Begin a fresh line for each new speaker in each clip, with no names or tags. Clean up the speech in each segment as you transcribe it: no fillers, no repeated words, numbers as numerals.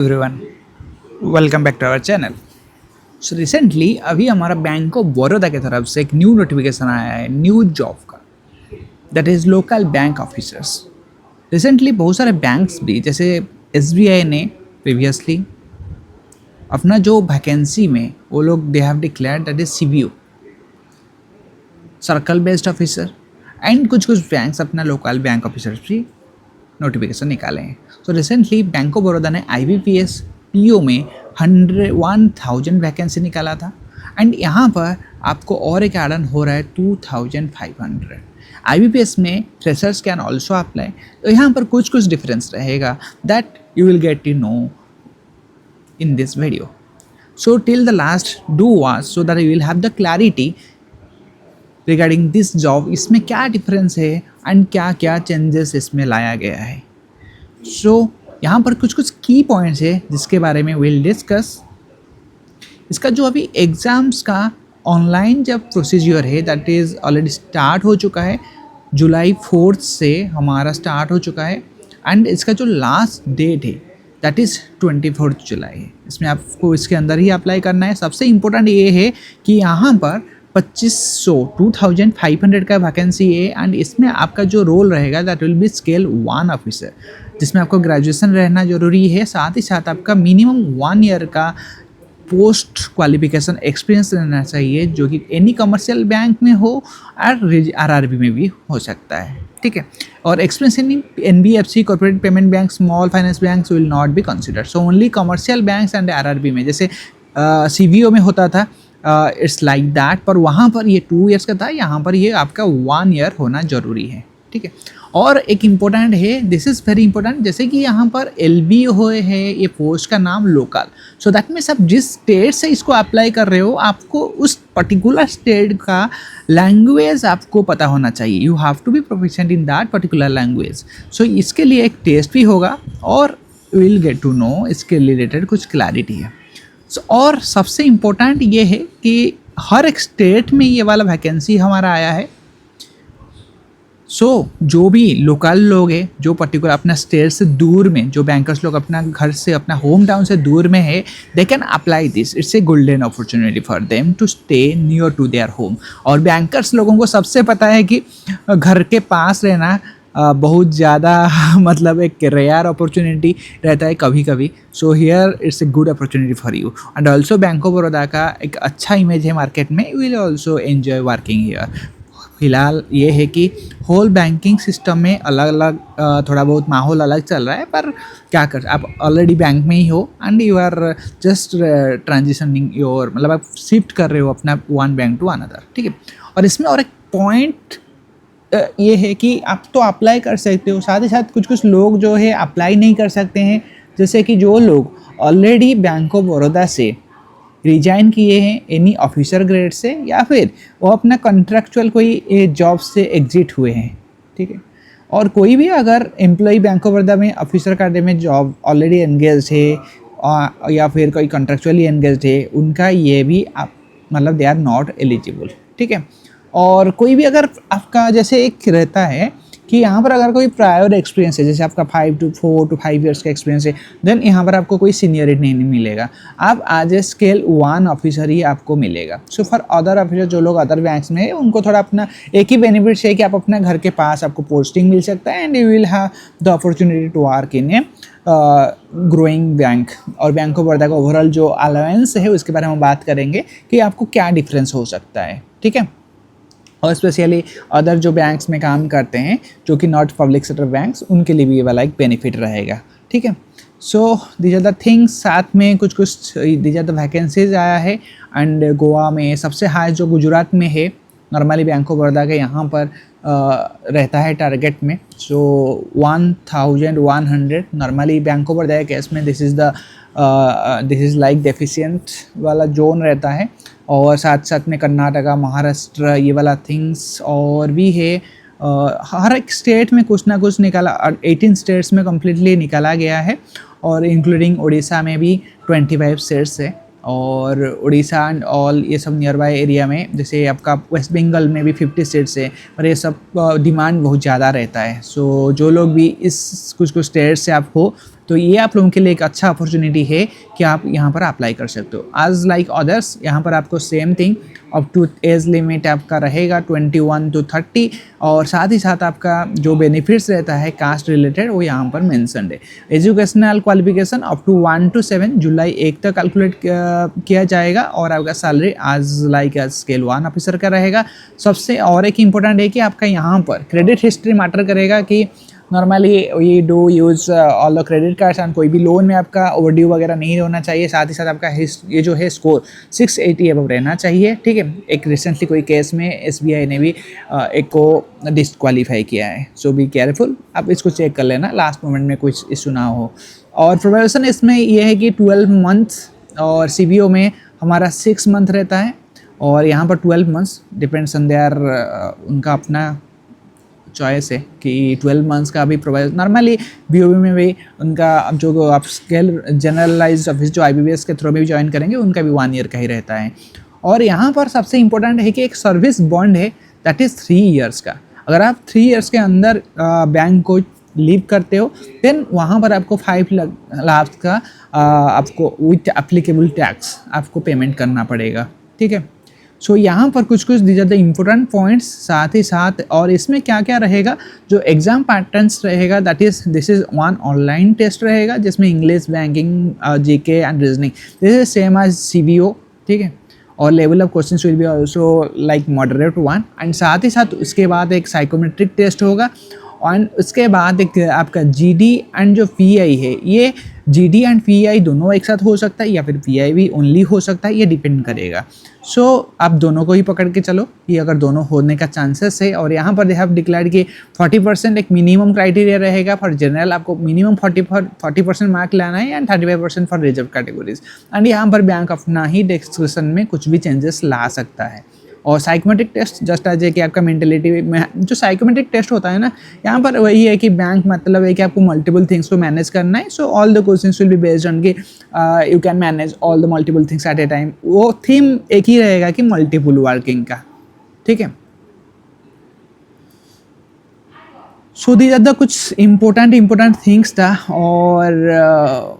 Everyone, welcome back to our channel. So recently अभी हमारा bank of Baroda की तरफ से एक न्यू नोटिफिकेशन आया है न्यू जॉब का, that is local bank officers. Recently बहुत सारे बैंक्स भी जैसे SBI ने प्रीवियसली अपना जो वैकेंसी में वो लोग they have declared that is CBO, circle based officer, and कुछ कुछ बैंक्स अपना लोकल बैंक ऑफिसर्स भी नोटिफिकेशन निकाले हैं। So recently bank of Baroda ने IBPS PO में 1000 वैकेंसी निकाला था, एंड यहाँ पर आपको और एक एड ऑन हो रहा है 2500। IBPS में फ्रेशर्स कैन ऑल्सो अप्लाई। तो यहाँ पर कुछ कुछ डिफरेंस रहेगा that you will get to know in this video. So till the last do watch so that you will have the clarity regarding this job, इसमें क्या difference है and क्या क्या चेंजेस इसमें लाया गया है। सो यहाँ पर कुछ कुछ की पॉइंट्स है जिसके बारे में विल डिस्कस। इसका जो अभी एग्ज़ाम्स का ऑनलाइन जब प्रोसीजर है दैट इज़ ऑलरेडी स्टार्ट हो चुका है, जुलाई 4 से हमारा स्टार्ट हो चुका है, एंड इसका जो लास्ट डेट है दैट इज़ 24 जुलाई है। इसमें आपको इसके अंदर ही अप्लाई करना है। सबसे इम्पोर्टेंट ये है कि यहाँ पर 2500 का वैकेंसी है, एंड इसमें आपका जो रोल रहेगा that will be scale 1 officer, जिसमें आपको ग्रेजुएशन रहना ज़रूरी है, साथ ही साथ आपका मिनिमम 1 ईयर का पोस्ट क्वालिफिकेशन एक्सपीरियंस रहना चाहिए, जो कि एनी कमर्शियल बैंक में हो और RRB में भी हो सकता है, ठीक है। और experience in NBFC, corporate payment bank, small finance banks will not be considered. So only commercial banks and RRB में, जैसे CBO में होता था इट्स लाइक दैट, पर वहाँ पर ये 2 ईयर्स का था, यहाँ पर ये आपका 1 ईयर होना ज़रूरी है, ठीक है। और एक इम्पोर्टेंट है, दिस इज़ वेरी इंपॉर्टेंट, जैसे कि यहाँ पर LBO है, ये पोस्ट का नाम लोकल। सो दैट मीन्स आप जिस स्टेट से इसको अप्लाई कर रहे हो आपको उस पर्टिकुलर स्टेट का लैंग्वेज आपको पता होना चाहिए। You have to be proficient in that particular language. So इसके लिए एक टेस्ट भी होगा और विल गेट टू नो इसके रिलेटेड कुछ क्लैरिटी है। सो और सबसे इम्पोर्टेंट ये है कि हर एक स्टेट में ये वाला वैकेंसी हमारा आया है। जो भी लोकल लोग हैं जो पर्टिकुलर अपना स्टेट से दूर में, जो बैंकर्स लोग अपना घर से, अपना होम टाउन से दूर में है, they can apply this. It's a golden opportunity for them to stay near to their home. और बैंकर्स लोगों को सबसे पता है कि घर के पास रहना बहुत ज़्यादा मतलब एक रेयर अपॉर्चुनिटी रहता है कभी कभी। So here it's a good opportunity for you, and also bank of Baroda का एक अच्छा इमेज है मार्केट में। You will also enjoy working here. फिलहाल ये है कि होल बैंकिंग सिस्टम में अलग अलग थोड़ा बहुत माहौल अलग चल रहा है, पर क्या कर, आप ऑलरेडी बैंक में ही हो and you are just transitioning your, मतलब आप शिफ्ट कर रहे हो अपना वन बैंक टू अनदर, ठीक है। और इसमें और एक पॉइंट ये है कि आप तो अप्लाई कर सकते हो, साथ ही साथ कुछ कुछ लोग जो है अप्लाई नहीं कर सकते हैं, जैसे कि जो लोग ऑलरेडी बैंक ऑफ बड़ौदा से रिजाइन किए हैं एनी ऑफिसर ग्रेड से, या फिर वो अपना कॉन्ट्रैक्चुअल कोई जॉब से एग्जिट हुए हैं, ठीक है। और कोई भी अगर एम्प्लॉय बैंक ऑफ बड़ौदा में ऑफिसर कार्ड में जॉब ऑलरेडी एंगेज है या फिर कोई कॉन्ट्रैक्चुअली एंगेज है, उनका ये भी आप मतलब दे आर नॉट एलिजिबल, ठीक है। और कोई भी अगर आपका जैसे एक रहता है कि यहाँ पर अगर कोई प्रायर एक्सपीरियंस है, जैसे आपका 4 to 5 ईयर्स का एक्सपीरियंस है, देन यहाँ पर आपको कोई सीनियरिटी नहीं मिलेगा, आप एज ए स्केल 1 ऑफिसर ही आपको मिलेगा। सो फॉर अदर ऑफिसर जो लोग अदर बैंक्स में है, उनको थोड़ा अपना एक ही बेनिफिट है कि आप अपना घर के पास आपको पोस्टिंग मिल सकता है, and you will have the opportunity to work in a growing bank. और बैंक ऑफ बड़ौदा का ओवरऑल जो अलाउंस है उसके बारे में हम बात करेंगे कि आपको क्या डिफरेंस हो सकता है, ठीक है। और स्पेशली अदर जो बैंक्स में काम करते हैं जो कि नॉट पब्लिक सेक्टर बैंक्स, उनके लिए भी ये वाला एक बेनिफिट रहेगा, ठीक है। So these are the things, साथ में कुछ कुछ दीज आर द वैकेंसीज आया है। एंड गोवा में सबसे हाई जो गुजरात में है, नॉर्मली बैंक ऑफ बड़ौदा के यहाँ पर रहता है टारगेट में। सो 1100 नॉर्मली बैंक ऑफ बड़ौदा के केस में दिस इज़ लाइक डेफिशिएंट वाला जोन रहता है। और साथ साथ में कर्नाटका, महाराष्ट्र, ये वाला थिंग्स और भी है। हर एक स्टेट में कुछ ना कुछ निकाला, 18 स्टेट्स में कम्प्लीटली निकाला गया है, और इंक्लूडिंग उड़ीसा में भी 25 स्टेट्स है, और उड़ीसा एंड ऑल ये सब नियर बाय एरिया में, जैसे आपका वेस्ट बंगाल में भी 50 स्टेट्स है, पर ये सब डिमांड बहुत ज़्यादा रहता है। सो जो लोग भी इस कुछ कुछ स्टेट से आप हो तो ये आप लोगों के लिए एक अच्छा अपॉर्चुनिटी है कि आप यहाँ पर अप्लाई कर सकते हो। आज लाइक अदर्स यहाँ पर आपको same thing up to age limit आपका रहेगा 21 to 30, और साथ ही साथ आपका जो बेनिफिट्स रहता है कास्ट रिलेटेड वो यहाँ पर मेंशन्ड है। Educational qualification up to 1 to 7 जुलाई 1 तक कैलकुलेट किया जाएगा, और आपका सैलरी आज लाइक स्केल 1 ऑफिसर का रहेगा। सबसे और एक इम्पोर्टेंट है कि आपका यहाँ पर क्रेडिट हिस्ट्री मैटर करेगा कि नॉर्मली ये do use all the credit cards and कोई भी लोन में आपका ओवरड्यू वगैरह नहीं होना चाहिए। साथ ही साथ आपका ये जो है स्कोर 680 अबव रहना चाहिए, ठीक है। एक रिसेंटली कोई केस में SBI ने भी एक को डिस्क्वालीफाई किया है, सो बी केयरफुल, आप इसको चेक कर लेना लास्ट मोमेंट में कुछ इशू ना हो। और प्रोबेशन इसमें ये है कि 12 मंथ्स, और CBO में हमारा 6 मंथ रहता है, और यहाँ पर 12 मंथ्स डिपेंड्स ऑन देयर उनका अपना चॉइस है कि 12 मंथ्स का भी प्रोवाइड। नॉर्मली BOP में भी उनका जो आप स्केल जनरलाइज ऑफिस जो IBPS के थ्रू में भी ज्वाइन करेंगे उनका भी 1 ईयर का ही रहता है। और यहाँ पर सबसे इम्पोर्टेंट है कि एक सर्विस बॉन्ड है दैट इज़ 3 ईयर्स का। अगर आप 3 ईयर्स के अंदर बैंक को लीव करते हो देन वहाँ पर आपको 5 लाख का आपको विथ एप्लीकेबल टैक्स आपको पेमेंट करना पड़ेगा, ठीक है। सो यहाँ पर कुछ these are the important points. साथ ही साथ और इसमें क्या क्या रहेगा, जो एग्ज़ाम पैटर्न्स रहेगा that is this is 1 online test रहेगा जिसमें English, banking, GK and reasoning, this is same as CBO, ठीक है। और level of questions will be also like moderate 1, and साथ ही साथ उसके बाद एक साइकोमेट्रिक टेस्ट होगा, और उसके बाद एक आपका GD एंड जो PI है, ये GD एंड PI दोनों एक साथ हो सकता है या फिर PI भी ओनली हो सकता है, ये डिपेंड करेगा। सो आप दोनों को ही पकड़ के चलो कि अगर दोनों होने का चांसेस है। और यहाँ पर दे हैव डिक्लेयर्ड कि 40% एक मिनिमम क्राइटेरिया रहेगा फॉर जनरल, आपको मिनिमम 40% मार्क लाना है, and 35% for reserve categories. And यहाँ पर बैंक अपना ही डिस्क्रिप्शन में कुछ भी चेंजेस ला सकता है। और साइकोमेट्रिक टेस्ट जस्ट आज है कि आपका मेंटलिटी में जो साइकोमेट्रिक टेस्ट होता है ना, यहाँ पर वही है कि बैंक मतलब है कि आपको मल्टीपल थिंग्स को मैनेज करना है। So all the questions will be based on कि you can manage all the multiple things at a time. वो थीम एक ही रहेगा कि मल्टीपल वर्किंग का, ठीक है। सो दीज आर द कुछ इम्पोर्टेंट थिंग्स था। और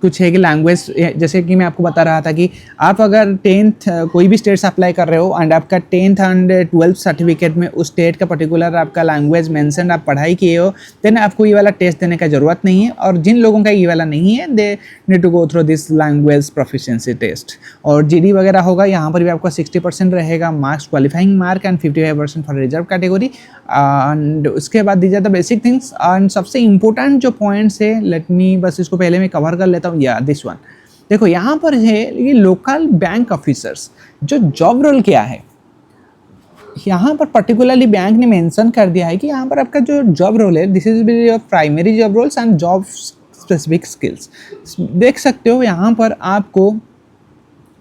कुछ है कि लैंग्वेज, जैसे कि मैं आपको बता रहा था कि आप अगर 10th कोई भी स्टेट से अप्लाई कर रहे हो एंड आपका 10th एंड 12th सर्टिफिकेट में उस स्टेट का पर्टिकुलर आपका लैंग्वेज मेंशन आप पढ़ाई किए हो, देन आपको ये वाला टेस्ट देने का ज़रूरत नहीं है। और जिन लोगों का ये वाला नहीं है they need to go through this language proficiency test. और GD वगैरह होगा, यहाँ पर भी आपका 60% रहेगा marks, qualifying mark, and 55% for reserve category. And उसके बाद दीजिए द बेसिक थिंग्स। एंड सबसे इंपॉर्टेंट जो पॉइंट्स है, लेट मी बस इसको पहले मैं कवर कर लेता हूँ। या दिस वन देखो, यहाँ पर है ये लोकल बैंक ऑफिसर्स जो जॉब रोल क्या है। यहाँ पर पर्टिकुलरली बैंक ने मेंशन कर दिया है कि यहाँ पर आपका जो जॉब रोल है, this is your primary job roles and job specific skills. देख सकते हो यहाँ पर आपको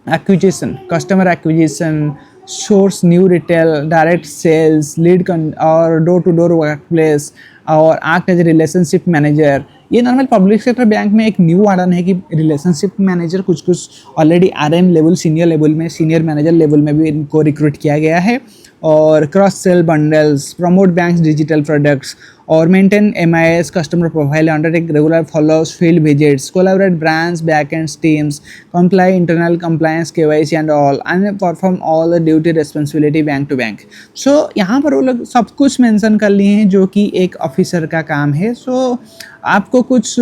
acquisition, customer acquisition, source new retail, direct sales, lead और door to door work place, और एक्ट एज रिलेशनशिप मैनेजर। ये नॉर्मल पब्लिक सेक्टर बैंक में एक न्यू आर्डन है कि रिलेशनशिप मैनेजर कुछ already RM level, senior level में, सीनियर मैनेजर लेवल में भी इनको रिक्रूट किया गया है। और cross sell bundles, promote banks digital products, और maintain MIS customer profile, undertake regular followups, field visits, collaborate branch backend teams, comply internal compliance, KYC and all, and perform all the duty responsibility bank to bank. So यहाँ पर वो लोग सब कुछ mention कर लिए हैं जो कि एक ऑफिसर का काम है। सो आपको कुछ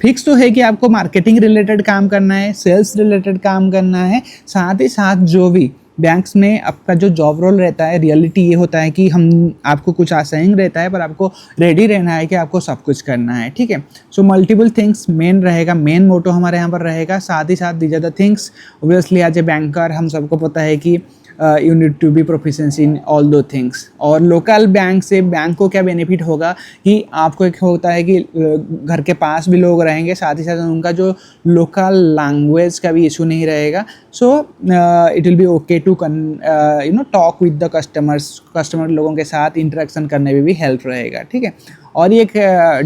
फिक्स तो है कि आपको मार्केटिंग रिलेटेड काम करना है, सेल्स रिलेटेड काम करना है। साथ ही साथ जो भी बैंक्स में आपका जो जॉब रोल रहता है, रियलिटी ये होता है कि हम आपको कुछ असाइन रहता है पर आपको रेडी रहना है कि आपको सब कुछ करना है, ठीक है। सो मल्टीपल थिंग्स मेन रहेगा, मेन मोटो हमारे यहाँ पर रहेगा। साथ ही साथ these are the things obviously as a banker हम सबको पता है कि you need to be proficiency in all दो थिंग्स। और लोकल बैंक से बैंक को क्या बेनिफिट होगा कि आपको एक होता है कि घर के पास भी लोग रहेंगे, साथ ही साथ उनका जो लोकल लैंग्वेज का भी इशू नहीं रहेगा। So it will be okay to talk with the customer लोगों के साथ इंटरेक्शन करने में भी हेल्प रहेगा, ठीक है। और एक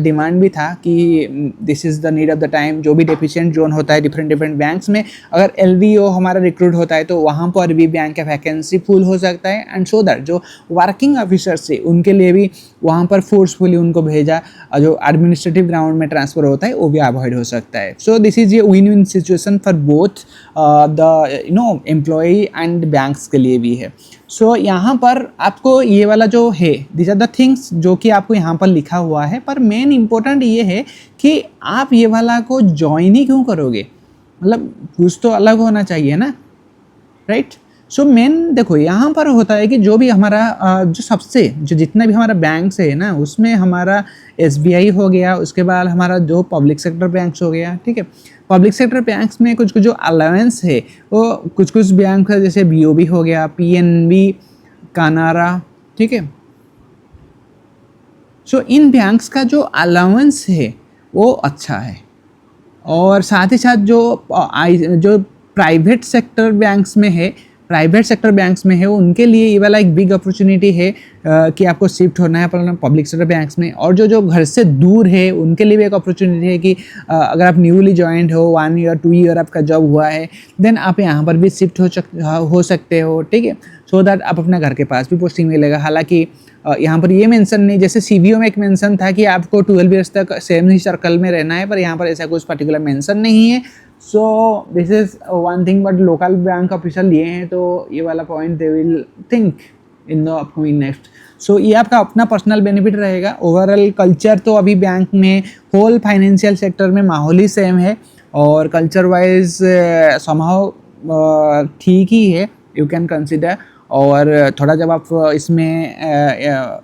डिमांड भी था कि this is the need of the time, जो भी डेफिशिएंट जोन होता है डिफरेंट डिफरेंट बैंक्स में, अगर LVO हमारा रिक्रूट होता है तो वहाँ पर भी बैंक का वैकेंसी फुल हो सकता है, एंड सो दैट जो वर्किंग ऑफिसर्स थे उनके लिए भी वहाँ पर फोर्सफुली उनको भेजा, जो एडमिनिस्ट्रेटिव ग्राउंड में ट्रांसफ़र होता है वो भी अवॉइड हो सकता है. सो दिस इज़ ये win win situation for both the employee and banks के लिए भी है. सो यहाँ पर आपको ये वाला जो है, दिस आर द थिंग्स जो कि आपको यहाँ पर लिखा हुआ है, पर मेन इंपॉर्टेंट ये है कि आप ये वाला को ज्वाइन ही क्यों करोगे, मतलब कुछ तो अलग होना चाहिए ना, राइट. सो मेन देखो यहाँ पर होता है कि जो भी हमारा जो सबसे जो जितना भी हमारा बैंक्स है ना, उसमें हमारा SBI हो गया, उसके बाद हमारा जो पब्लिक सेक्टर बैंक्स हो गया, ठीक है. पब्लिक सेक्टर बैंक्स में कुछ कुछ जो अलाउंस है वो कुछ कुछ बैंक है, जैसे BOB हो गया, PNB, कानारा, ठीक है. सो इन बैंक्स का जो अलाउंस है वो अच्छा है, और साथ ही साथ जो प्राइवेट सेक्टर बैंक्स में है, उनके लिए ये वाला एक बिग अपॉर्चुनिटी है कि आपको शिफ्ट होना है अपना पब्लिक सेक्टर बैंक्स में. और जो घर से दूर है उनके लिए भी एक अपॉर्चुनिटी है कि अगर आप न्यूली ज्वाइंट हो, 1 ईयर 2 ईयर आपका जॉब हुआ है, देन आप यहाँ पर भी शिफ्ट हो सकते हो, ठीक है. सो दैट आप अपना घर के पास भी पोस्टिंग मिलेगा. हालांकि यहाँ पर ये मेंशन नहीं, जैसे CVO में एक मेंशन था कि आपको 12 ईयर्स तक सेम ही सर्कल में रहना है, पर यहाँ पर ऐसा कुछ पर्टिकुलर मेंशन नहीं है. So this is one thing, but local bank official ये हैं तो ये वाला point they will think in the upcoming next. So ये आपका अपना पर्सनल बेनिफिट रहेगा. ओवरऑल कल्चर तो अभी बैंक में होल फाइनेंशियल सेक्टर में माहौल ही सेम है, और कल्चर वाइज समहाउ ठीक ही है, यू कैन कंसिडर. और थोड़ा जब आप इसमें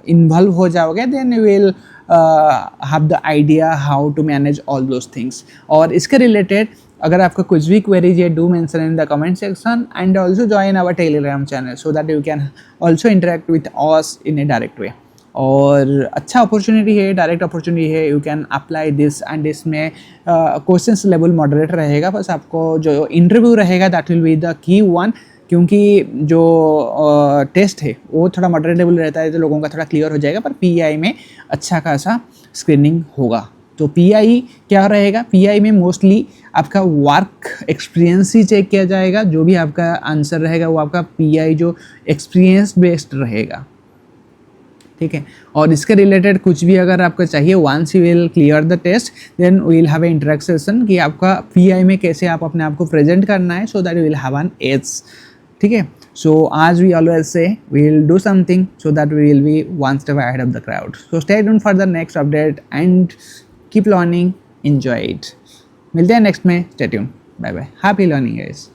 इन्वॉल्व हो जाओगे, then you will have the idea how to manage all those things. और इसके रिलेटेड अगर आपका कुछ भी क्वेरीज है, do mention in the comment section, and also join our Telegram channel so that you can also interact with us in a direct way. और अच्छा opportunity है, डायरेक्ट अपॉर्चुनिटी है, you can apply this. And इसमें questions level moderator रहेगा, बस आपको जो interview रहेगा that will be the key one, क्योंकि जो टेस्ट है वो थोड़ा मॉडरेट लेवल रहता है तो लोगों का थोड़ा क्लियर हो जाएगा, पर PI में अच्छा खासा स्क्रीनिंग होगा. तो PI क्या रहेगा, PI में मोस्टली आपका वर्क एक्सपीरियंस ही चेक किया जाएगा. जो भी आपका आंसर रहेगा वो आपका PI जो एक्सपीरियंस बेस्ड रहेगा, ठीक है. और इसके रिलेटेड कुछ भी अगर आपको चाहिए, once you will clear the test, then we will have an interaction कि आपका PI में कैसे आप अपने आप को प्रेजेंट करना है, so that you will have an edge, ठीक है. So as we always say, we will do something so that we will be one step ahead of the crowd. So stay tuned for the next update and keep learning, enjoy it. मिलते हैं next में, stay tuned, bye bye, happy learning guys.